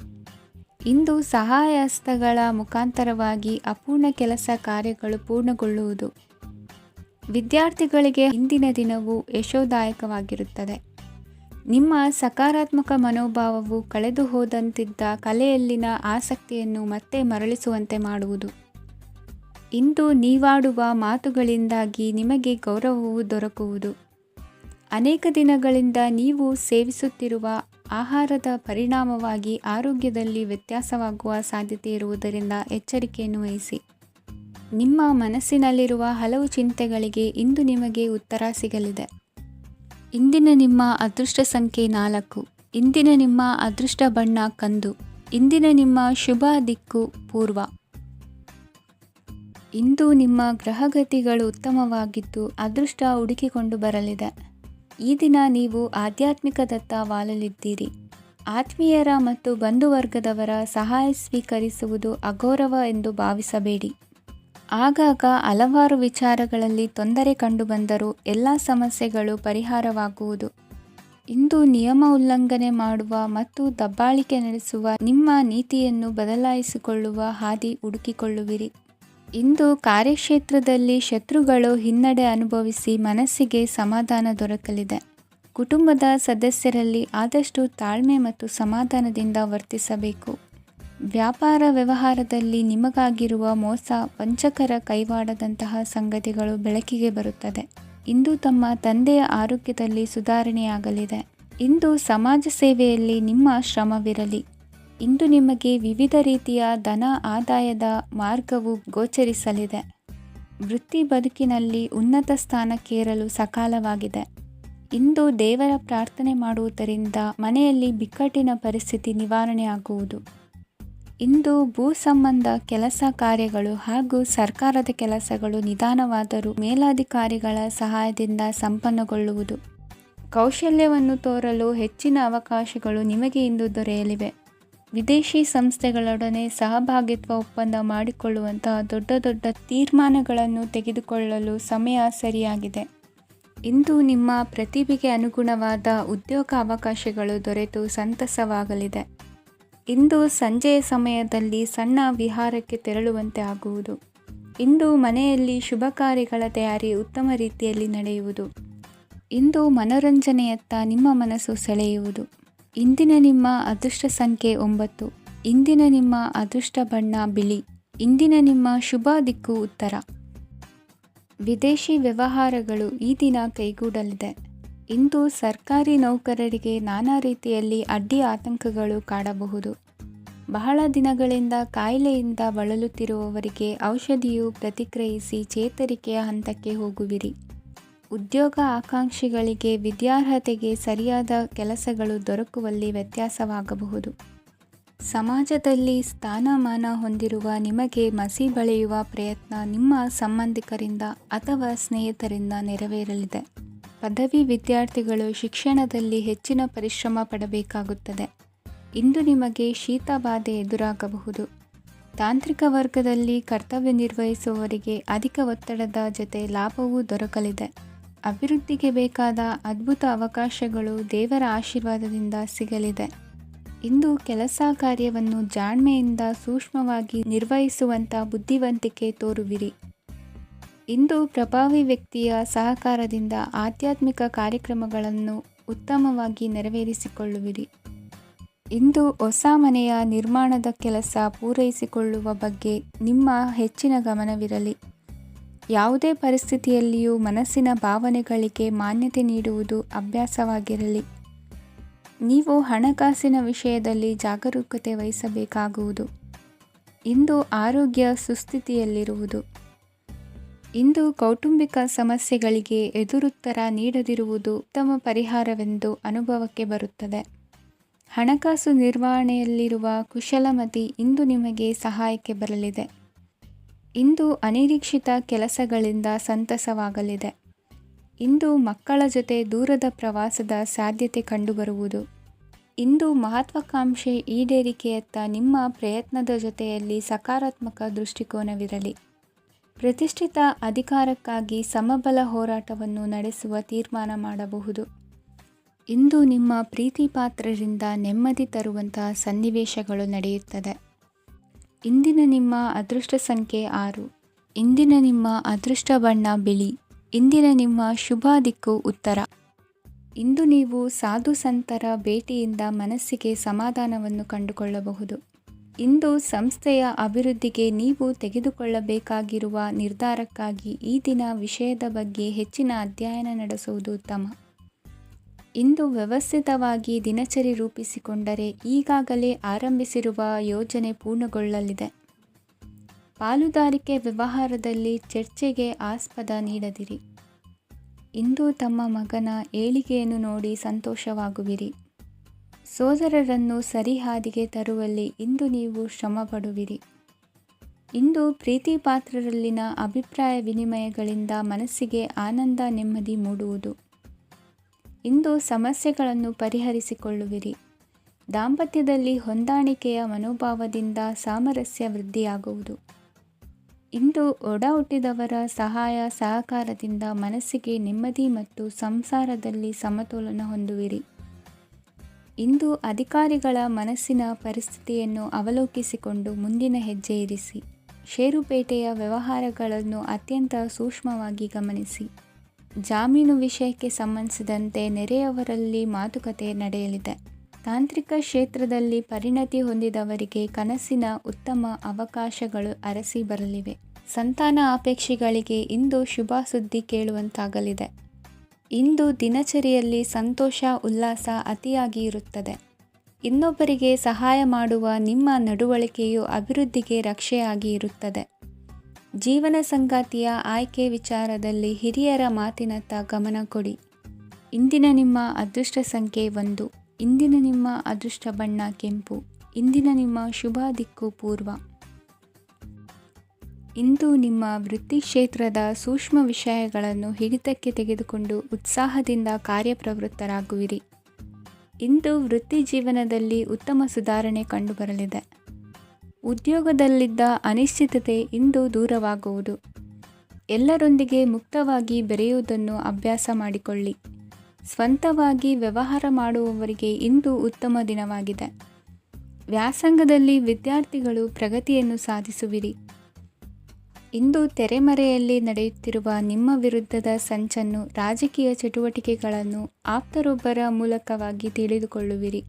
ಇಂದು ಸಹಾಯ ಹಸ್ತಗಳ ಮುಖಾಂತರವಾಗಿ ಅಪೂರ್ಣ ಕೆಲಸ ಕಾರ್ಯಗಳು ಪೂರ್ಣಗೊಳ್ಳುವುದು. ವಿದ್ಯಾರ್ಥಿಗಳಿಗೆ ಇಂದಿನ ದಿನವು ಯಶೋದಾಯಕವಾಗಿರುತ್ತದೆ. ನಿಮ್ಮ ಸಕಾರಾತ್ಮಕ ಮನೋಭಾವವು ಕಳೆದು ಹೋದಂತಿದ್ದ ಕಲೆಯಲ್ಲಿನ ಆಸಕ್ತಿಯನ್ನು ಮತ್ತೆ ಮರಳಿಸುವಂತೆ ಮಾಡುವುದು. ಇಂದು ನೀವಾಡುವ ಮಾತುಗಳಿಂದಾಗಿ ನಿಮಗೆ ಗೌರವವು ದೊರಕುವುದು. ಅನೇಕ ದಿನಗಳಿಂದ ನೀವು ಸೇವಿಸುತ್ತಿರುವ ಆಹಾರದ ಪರಿಣಾಮವಾಗಿ ಆರೋಗ್ಯದಲ್ಲಿ ವ್ಯತ್ಯಾಸವಾಗುವ ಸಾಧ್ಯತೆ ಇರುವುದರಿಂದ ಎಚ್ಚರಿಕೆಯನ್ನು ವಹಿಸಿ. ನಿಮ್ಮ ಮನಸ್ಸಿನಲ್ಲಿರುವ ಹಲವು ಚಿಂತೆಗಳಿಗೆ ಇಂದು ನಿಮಗೆ ಉತ್ತರ ಸಿಗಲಿದೆ. ಇಂದಿನ ನಿಮ್ಮ ಅದೃಷ್ಟ ಸಂಖ್ಯೆ 4. ಇಂದಿನ ನಿಮ್ಮ ಅದೃಷ್ಟ ಬಣ್ಣ ಕಂದು. ಇಂದಿನ ನಿಮ್ಮ ಶುಭ ದಿಕ್ಕು ಪೂರ್ವ. ಇಂದು ನಿಮ್ಮ ಗ್ರಹಗತಿಗಳು ಉತ್ತಮವಾಗಿದ್ದು ಅದೃಷ್ಟ ಹುಡುಕಿಕೊಂಡು ಬರಲಿದೆ. ಈ ದಿನ ನೀವು ಆಧ್ಯಾತ್ಮಿಕದತ್ತ ವಾಲಲಿದ್ದೀರಿ. ಆತ್ಮೀಯರ ಮತ್ತು ಬಂಧುವರ್ಗದವರ ಸಹಾಯ ಸ್ವೀಕರಿಸುವುದು ಅಗೌರವ ಎಂದು ಭಾವಿಸಬೇಡಿ. ಆಗಾಗ ಹಲವಾರು ವಿಚಾರಗಳಲ್ಲಿ ತೊಂದರೆ ಕಂಡುಬಂದರೂ ಎಲ್ಲ ಸಮಸ್ಯೆಗಳು ಪರಿಹಾರವಾಗುವುದು. ಇಂದು ನಿಯಮ ಉಲ್ಲಂಘನೆ ಮಾಡುವ ಮತ್ತು ದಬ್ಬಾಳಿಕೆ ನಡೆಸುವ ನಿಮ್ಮ ನೀತಿಯನ್ನು ಬದಲಾಯಿಸಿಕೊಳ್ಳುವ ಹಾದಿ ಹುಡುಕಿಕೊಳ್ಳುವಿರಿ. ಇಂದು ಕಾರ್ಯಕ್ಷೇತ್ರದಲ್ಲಿ ಶತ್ರುಗಳು ಹಿನ್ನಡೆ ಅನುಭವಿಸಿ ಮನಸ್ಸಿಗೆ ಸಮಾಧಾನ ದೊರಕಲಿದೆ. ಕುಟುಂಬದ ಸದಸ್ಯರಲ್ಲಿ ಆದಷ್ಟು ತಾಳ್ಮೆ ಮತ್ತು ಸಮಾಧಾನದಿಂದ ವರ್ತಿಸಬೇಕು. ವ್ಯಾಪಾರ ವ್ಯವಹಾರದಲ್ಲಿ ನಿಮಗಾಗಿರುವ ಮೋಸ, ವಂಚಕರ ಕೈವಾಡದಂತಹ ಸಂಗತಿಗಳು ಬೆಳಕಿಗೆ ಬರುತ್ತದೆ. ಇಂದು ತಮ್ಮ ತಂದೆಯ ಆರೋಗ್ಯದಲ್ಲಿ ಸುಧಾರಣೆಯಾಗಲಿದೆ. ಇಂದು ಸಮಾಜ ಸೇವೆಯಲ್ಲಿ ನಿಮ್ಮ ಶ್ರಮವಿರಲಿ. ಇಂದು ನಿಮಗೆ ವಿವಿಧ ರೀತಿಯ ಧನ ಆದಾಯದ ಮಾರ್ಗವು ಗೋಚರಿಸಲಿದೆ. ವೃತ್ತಿ ಬದುಕಿನಲ್ಲಿ ಉನ್ನತ ಸ್ಥಾನಕ್ಕೇರಲು ಸಕಾಲವಾಗಿದೆ. ಇಂದು ದೇವರ ಪ್ರಾರ್ಥನೆ ಮಾಡುವುದರಿಂದ ಮನೆಯಲ್ಲಿ ಬಿಕ್ಕಟ್ಟಿನ ಪರಿಸ್ಥಿತಿ ನಿವಾರಣೆಯಾಗುವುದು. ಇಂದು ಭೂ ಸಂಬಂಧ ಕೆಲಸ ಕಾರ್ಯಗಳು ಹಾಗೂ ಸರ್ಕಾರದ ಕೆಲಸಗಳು ನಿಧಾನವಾದರೂ ಮೇಲಾಧಿಕಾರಿಗಳ ಸಹಾಯದಿಂದ ಸಂಪನ್ನಗೊಳ್ಳುವುದು. ಕೌಶಲ್ಯವನ್ನು ತೋರಲು ಹೆಚ್ಚಿನ ಅವಕಾಶಗಳು ನಿಮಗೆ ಇಂದು ದೊರೆಯಲಿವೆ. ವಿದೇಶಿ ಸಂಸ್ಥೆಗಳೊಡನೆ ಸಹಭಾಗಿತ್ವ ಒಪ್ಪಂದ ಮಾಡಿಕೊಳ್ಳುವಂತಹ ದೊಡ್ಡ ದೊಡ್ಡ ತೀರ್ಮಾನಗಳನ್ನು ತೆಗೆದುಕೊಳ್ಳಲು ಸಮಯ ಸರಿಯಾಗಿದೆ. ಇಂದು ನಿಮ್ಮ ಪ್ರತಿಭೆಗೆ ಅನುಗುಣವಾದ ಉದ್ಯೋಗ ಅವಕಾಶಗಳು ದೊರೆತು ಸಂತಸವಾಗಲಿದೆ. ಇಂದು ಸಂಜೆಯ ಸಮಯದಲ್ಲಿ ಸಣ್ಣ ವಿಹಾರಕ್ಕೆ ತೆರಳುವಂತೆ ಆಗುವುದು. ಇಂದು ಮನೆಯಲ್ಲಿ ಶುಭ ಕಾರ್ಯಗಳ ತಯಾರಿ ಉತ್ತಮ ರೀತಿಯಲ್ಲಿ ನಡೆಯುವುದು. ಇಂದು ಮನೋರಂಜನೆಯತ್ತ ನಿಮ್ಮ ಮನಸ್ಸು ಸೆಳೆಯುವುದು. ಇಂದಿನ ನಿಮ್ಮ ಅದೃಷ್ಟ ಸಂಖ್ಯೆ 9. ಇಂದಿನ ನಿಮ್ಮ ಅದೃಷ್ಟ ಬಣ್ಣ ಬಿಳಿ. ಇಂದಿನ ನಿಮ್ಮ ಶುಭ ದಿಕ್ಕು ಉತ್ತರ. ವಿದೇಶಿ ವ್ಯವಹಾರಗಳು ಈ ದಿನ ಕೈಗೂಡಲಿದೆ. ಇಂದು ಸರ್ಕಾರಿ ನೌಕರರಿಗೆ ನಾನಾ ರೀತಿಯಲ್ಲಿ ಅಡ್ಡಿ ಆತಂಕಗಳು ಕಾಡಬಹುದು. ಬಹಳ ದಿನಗಳಿಂದ ಕಾಯಿಲೆಯಿಂದ ಬಳಲುತ್ತಿರುವವರಿಗೆ ಔಷಧಿಯು ಪ್ರತಿಕ್ರಿಯಿಸಿ ಚೇತರಿಕೆಯ ಹಂತಕ್ಕೆ ಹೋಗುವಿರಿ. ಉದ್ಯೋಗ ಆಕಾಂಕ್ಷಿಗಳಿಗೆ ವಿದ್ಯಾರ್ಹತೆಗೆ ಸರಿಯಾದ ಕೆಲಸಗಳು ದೊರಕುವಲ್ಲಿ ವ್ಯತ್ಯಾಸವಾಗಬಹುದು. ಸಮಾಜದಲ್ಲಿ ಸ್ಥಾನಮಾನ ಹೊಂದಿರುವ ನಿಮಗೆ ಮಸಿ ಬಳಿಯುವ ಪ್ರಯತ್ನ ನಿಮ್ಮ ಸಂಬಂಧಿಕರಿಂದ ಅಥವಾ ಸ್ನೇಹಿತರಿಂದ ನೆರವೇರಲಿದೆ. ಪದವಿ ವಿದ್ಯಾರ್ಥಿಗಳು ಶಿಕ್ಷಣದಲ್ಲಿ ಹೆಚ್ಚಿನ ಪರಿಶ್ರಮ ಪಡಬೇಕಾಗುತ್ತದೆ. ಇಂದು ನಿಮಗೆ ಶೀತ ಬಾಧೆ ಎದುರಾಗಬಹುದು. ತಾಂತ್ರಿಕ ವರ್ಗದಲ್ಲಿ ಕರ್ತವ್ಯ ನಿರ್ವಹಿಸುವವರಿಗೆ ಅಧಿಕ ಒತ್ತಡದ ಜೊತೆ ಲಾಭವೂ ದೊರಕಲಿದೆ. ಅಭಿವೃದ್ಧಿಗೆ ಬೇಕಾದ ಅದ್ಭುತ ಅವಕಾಶಗಳು ದೇವರ ಆಶೀರ್ವಾದದಿಂದ ಸಿಗಲಿದೆ. ಇಂದು ಕೆಲಸ ಕಾರ್ಯವನ್ನು ಜಾಣ್ಮೆಯಿಂದ ಸೂಕ್ಷ್ಮವಾಗಿ ನಿರ್ವಹಿಸುವಂಥ ಬುದ್ಧಿವಂತಿಕೆ ತೋರುವಿರಿ. ಇಂದು ಪ್ರಭಾವಿ ವ್ಯಕ್ತಿಯ ಸಹಕಾರದಿಂದ ಆಧ್ಯಾತ್ಮಿಕ ಕಾರ್ಯಕ್ರಮಗಳನ್ನು ಉತ್ತಮವಾಗಿ ನೆರವೇರಿಸಿಕೊಳ್ಳುವಿರಿ. ಇಂದು ಹೊಸ ಮನೆಯ ನಿರ್ಮಾಣದ ಕೆಲಸ ಪೂರೈಸಿಕೊಳ್ಳುವ ಬಗ್ಗೆ ನಿಮ್ಮ ಹೆಚ್ಚಿನ ಗಮನವಿರಲಿ. ಯಾವುದೇ ಪರಿಸ್ಥಿತಿಯಲ್ಲಿಯೂ ಮನಸ್ಸಿನ ಭಾವನೆಗಳಿಗೆ ಮಾನ್ಯತೆ ನೀಡುವುದು ಅಭ್ಯಾಸವಾಗಿರಲಿ. ನೀವು ಹಣಕಾಸಿನ ವಿಷಯದಲ್ಲಿ ಜಾಗರೂಕತೆ ವಹಿಸಬೇಕಾಗುವುದು. ಇಂದು ಆರೋಗ್ಯ ಸುಸ್ಥಿತಿಯಲ್ಲಿರುವುದು. ಇಂದು ಕೌಟುಂಬಿಕ ಸಮಸ್ಯೆಗಳಿಗೆ ಎದುರುತ್ತರ ನೀಡದಿರುವುದು ಉತ್ತಮ ಪರಿಹಾರವೆಂದು ಅನುಭವಕ್ಕೆ ಬರುತ್ತದೆ. ಹಣಕಾಸು ನಿರ್ವಹಣೆಯಲ್ಲಿರುವ ಕುಶಲಮತಿ ಇಂದು ನಿಮಗೆ ಸಹಾಯಕ್ಕೆ ಬರಲಿದೆ. ಇಂದು ಅನಿರೀಕ್ಷಿತ ಕೆಲಸಗಳಿಂದ ಸಂತಸವಾಗಲಿದೆ. ಇಂದು ಮಕ್ಕಳ ಜೊತೆ ದೂರದ ಪ್ರವಾಸದ ಸಾಧ್ಯತೆ ಕಂಡುಬರುವುದು. ಇಂದು ಮಹತ್ವಾಕಾಂಕ್ಷೆ ಈಡೇರಿಕೆಯತ್ತ ನಿಮ್ಮ ಪ್ರಯತ್ನದ ಜೊತೆಯಲ್ಲಿ ಸಕಾರಾತ್ಮಕ ದೃಷ್ಟಿಕೋನವಿರಲಿ. ಪ್ರತಿಷ್ಠಿತ ಅಧಿಕಾರಕ್ಕಾಗಿ ಸಮಬಲ ಹೋರಾಟವನ್ನು ನಡೆಸುವ ತೀರ್ಮಾನ ಮಾಡಬಹುದು. ಇಂದು ನಿಮ್ಮ ಪ್ರೀತಿ ಪಾತ್ರರಿಂದ ನೆಮ್ಮದಿ ತರುವಂತಹ ಸನ್ನಿವೇಶಗಳು ನಡೆಯುತ್ತದೆ. ಇಂದಿನ ನಿಮ್ಮ ಅದೃಷ್ಟ ಸಂಖ್ಯೆ 6. ಇಂದಿನ ನಿಮ್ಮ ಅದೃಷ್ಟ ಬಣ್ಣ ಬಿಳಿ. ಇಂದಿನ ನಿಮ್ಮ ಶುಭ ದಿಕ್ಕು ಉತ್ತರ. ಇಂದು ನೀವು ಸಾಧು ಸಂತರ ಭೇಟಿಯಿಂದ ಮನಸ್ಸಿಗೆ ಸಮಾಧಾನವನ್ನು ಕಂಡುಕೊಳ್ಳಬಹುದು. ಇಂದು ಸಂಸ್ಥೆಯ ಅಭಿವೃದ್ಧಿಗೆ ನೀವು ತೆಗೆದುಕೊಳ್ಳಬೇಕಾಗಿರುವ ನಿರ್ಧಾರಕ್ಕಾಗಿ ಈ ದಿನ ವಿಷಯದ ಬಗ್ಗೆ ಹೆಚ್ಚಿನ ಅಧ್ಯಯನ ನಡೆಸುವುದು ಉತ್ತಮ. ಇಂದು ವ್ಯವಸ್ಥಿತವಾಗಿ ದಿನಚರಿ ರೂಪಿಸಿಕೊಂಡರೆ ಈಗಾಗಲೇ ಆರಂಭಿಸಿರುವ ಯೋಜನೆ ಪೂರ್ಣಗೊಳ್ಳಲಿದೆ. ಪಾಲುದಾರಿಕೆ ವ್ಯವಹಾರದಲ್ಲಿ ಚರ್ಚೆಗೆ ಆಸ್ಪದ ನೀಡದಿರಿ. ಇಂದು ತಮ್ಮ ಮಗನ ಏಳಿಗೆಯನ್ನು ನೋಡಿ ಸಂತೋಷವಾಗುವಿರಿ. ಸೋದರರನ್ನು ಸರಿಹಾದಿಗೆ ತರುವಲ್ಲಿ ಇಂದು ನೀವು ಶ್ರಮಪಡುವಿರಿ. ಇಂದು ಪ್ರೀತಿ ಪಾತ್ರರಲ್ಲಿನ ಅಭಿಪ್ರಾಯ ವಿನಿಮಯಗಳಿಂದ ಮನಸ್ಸಿಗೆ ಆನಂದ ನೆಮ್ಮದಿ ಮೂಡುವುದು. ಇಂದು ಸಮಸ್ಯೆಗಳನ್ನು ಪರಿಹರಿಸಿಕೊಳ್ಳುವಿರಿ. ದಾಂಪತ್ಯದಲ್ಲಿ ಹೊಂದಾಣಿಕೆಯ ಮನೋಭಾವದಿಂದ ಸಾಮರಸ್ಯ ವೃದ್ಧಿಯಾಗುವುದು. ಇಂದು ಒಡ ಹುಟ್ಟಿದವರ ಸಹಾಯ ಸಹಕಾರದಿಂದ ಮನಸ್ಸಿಗೆ ನೆಮ್ಮದಿ ಮತ್ತು ಸಂಸಾರದಲ್ಲಿ ಸಮತೋಲನ ಹೊಂದುವಿರಿ. ಇಂದು ಅಧಿಕಾರಿಗಳ ಮನಸ್ಸಿನ ಪರಿಸ್ಥಿತಿಯನ್ನು ಅವಲೋಕಿಸಿಕೊಂಡು ಮುಂದಿನ ಹೆಜ್ಜೆ ಇರಿಸಿ. ಷೇರುಪೇಟೆಯ ವ್ಯವಹಾರಗಳನ್ನು ಅತ್ಯಂತ ಸೂಕ್ಷ್ಮವಾಗಿ ಗಮನಿಸಿ. ಜಾಮೀನು ವಿಷಯಕ್ಕೆ ಸಂಬಂಧಿಸಿದಂತೆ ನೆರೆಯವರಲ್ಲಿ ಮಾತುಕತೆ ನಡೆಯಲಿದೆ. ತಾಂತ್ರಿಕ ಕ್ಷೇತ್ರದಲ್ಲಿ ಪರಿಣತಿ ಹೊಂದಿದವರಿಗೆ ಕನಸಿನ ಉತ್ತಮ ಅವಕಾಶಗಳು ಅರಸಿ ಬರಲಿವೆ. ಸಂತಾನ ಅಪೇಕ್ಷಿಗಳಿಗೆ ಇಂದು ಶುಭ ಸುದ್ದಿ ಕೇಳುವಂತಾಗಲಿದೆ. ಇಂದು ದಿನಚರಿಯಲ್ಲಿ ಸಂತೋಷ ಉಲ್ಲಾಸ ಅತಿಯಾಗಿ ಇರುತ್ತದೆ. ಇನ್ನೊಬ್ಬರಿಗೆ ಸಹಾಯ ಮಾಡುವ ನಿಮ್ಮ ನಡವಳಿಕೆಯು ಅಭಿವೃದ್ಧಿಗೆ ರಕ್ಷೆಯಾಗಿ ಇರುತ್ತದೆ. ಜೀವನ ಸಂಗಾತಿಯ ಆಯ್ಕೆ ವಿಚಾರದಲ್ಲಿ ಹಿರಿಯರ ಮಾತಿನತ್ತ ಗಮನ ಕೊಡಿ. ಇಂದಿನ ನಿಮ್ಮ ಅದೃಷ್ಟ ಸಂಖ್ಯೆ 1. ಇಂದಿನ ನಿಮ್ಮ ಅದೃಷ್ಟ ಬಣ್ಣ ಕೆಂಪು. ಇಂದಿನ ನಿಮ್ಮ ಶುಭ ದಿಕ್ಕು ಪೂರ್ವ. ಇಂದು ನಿಮ್ಮ ವೃತ್ತಿ ಕ್ಷೇತ್ರದ ಸೂಕ್ಷ್ಮ ವಿಷಯಗಳನ್ನು ಹಿಡಿತಕ್ಕೆ ತೆಗೆದುಕೊಂಡು ಉತ್ಸಾಹದಿಂದ ಕಾರ್ಯಪ್ರವೃತ್ತರಾಗುವಿರಿ. ಇಂದು ವೃತ್ತಿ ಜೀವನದಲ್ಲಿ ಉತ್ತಮ ಸುಧಾರಣೆ ಕಂಡುಬರಲಿದೆ. ಉದ್ಯೋಗದಲ್ಲಿದ್ದ ಅನಿಶ್ಚಿತತೆ ಇಂದು ದೂರವಾಗುವುದು. ಎಲ್ಲರೊಂದಿಗೆ ಮುಕ್ತವಾಗಿ ಬೆರೆಯುವುದನ್ನು ಅಭ್ಯಾಸ ಮಾಡಿಕೊಳ್ಳಿ. ಸ್ವಂತವಾಗಿ ವ್ಯವಹಾರ ಮಾಡುವವರಿಗೆ ಇಂದು ಉತ್ತಮ ದಿನವಾಗಿದೆ. ವ್ಯಾಸಂಗದಲ್ಲಿ ವಿದ್ಯಾರ್ಥಿಗಳು ಪ್ರಗತಿಯನ್ನು ಸಾಧಿಸುವಿರಿ. ಇಂದು ತೆರೆಮರೆಯಲ್ಲಿ ನಡೆಯುತ್ತಿರುವ ನಿಮ್ಮ ವಿರುದ್ಧದ ಸಂಚನ್ನು, ರಾಜಕೀಯ ಚಟುವಟಿಕೆಗಳನ್ನು ಆಪ್ತರೊಬ್ಬರ ಮೂಲಕವಾಗಿ ತಿಳಿದುಕೊಳ್ಳುವಿರಿ.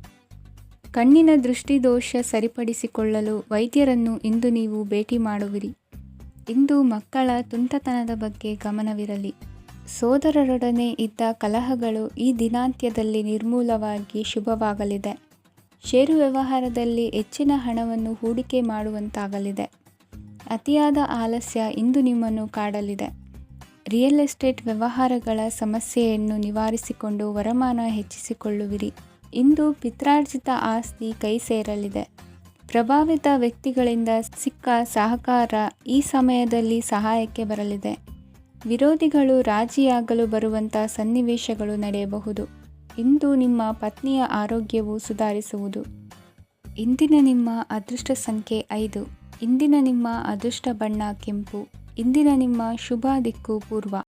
ಕಣ್ಣಿನ ದೃಷ್ಟಿದೋಷ ಸರಿಪಡಿಸಿಕೊಳ್ಳಲು ವೈದ್ಯರನ್ನು ಇಂದು ನೀವು ಭೇಟಿ ಮಾಡುವಿರಿ. ಇಂದು ಮಕ್ಕಳ ತುಂಟತನದ ಬಗ್ಗೆ ಗಮನವಿರಲಿ. ಸೋದರರೊಡನೆ ಇದ್ದ ಕಲಹಗಳು ಈ ದಿನಾಂತ್ಯದಲ್ಲಿ ನಿರ್ಮೂಲವಾಗಿ ಶುಭವಾಗಲಿದೆ. ಷೇರು ವ್ಯವಹಾರದಲ್ಲಿ ಹೆಚ್ಚಿನ ಹಣವನ್ನು ಹೂಡಿಕೆ ಮಾಡುವಂತಾಗಲಿದೆ. ಅತಿಯಾದ ಆಲಸ್ಯ ಇಂದು ನಿಮ್ಮನ್ನು ಕಾಡಲಿದೆ. ರಿಯಲ್ ಎಸ್ಟೇಟ್ ವ್ಯವಹಾರಗಳ ಸಮಸ್ಯೆಯನ್ನು ನಿವಾರಿಸಿಕೊಂಡು ವರಮಾನ ಹೆಚ್ಚಿಸಿಕೊಳ್ಳುವಿರಿ. ಇಂದು ಪಿತ್ರಾರ್ಜಿತ ಆಸ್ತಿ ಕೈ ಸೇರಲಿದೆ. ಪ್ರಭಾವಿತ ವ್ಯಕ್ತಿಗಳಿಂದ ಸಿಕ್ಕ ಸಹಕಾರ ಈ ಸಮಯದಲ್ಲಿ ಸಹಾಯಕ್ಕೆ ಬರಲಿದೆ. ವಿರೋಧಿಗಳು ರಾಜಿಯಾಗಲು ಬರುವಂಥ ಸನ್ನಿವೇಶಗಳು ನಡೆಯಬಹುದು. ಇಂದು ನಿಮ್ಮ ಪತ್ನಿಯ ಆರೋಗ್ಯವು ಸುಧಾರಿಸುವುದು. ಇಂದಿನ ನಿಮ್ಮ ಅದೃಷ್ಟ ಸಂಖ್ಯೆ 5. ಇಂದಿನ ನಿಮ್ಮ ಅದೃಷ್ಟ ಬಣ್ಣ ಕೆಂಪು. ಇಂದಿನ ನಿಮ್ಮ ಶುಭ ದಿಕ್ಕು ಪೂರ್ವ.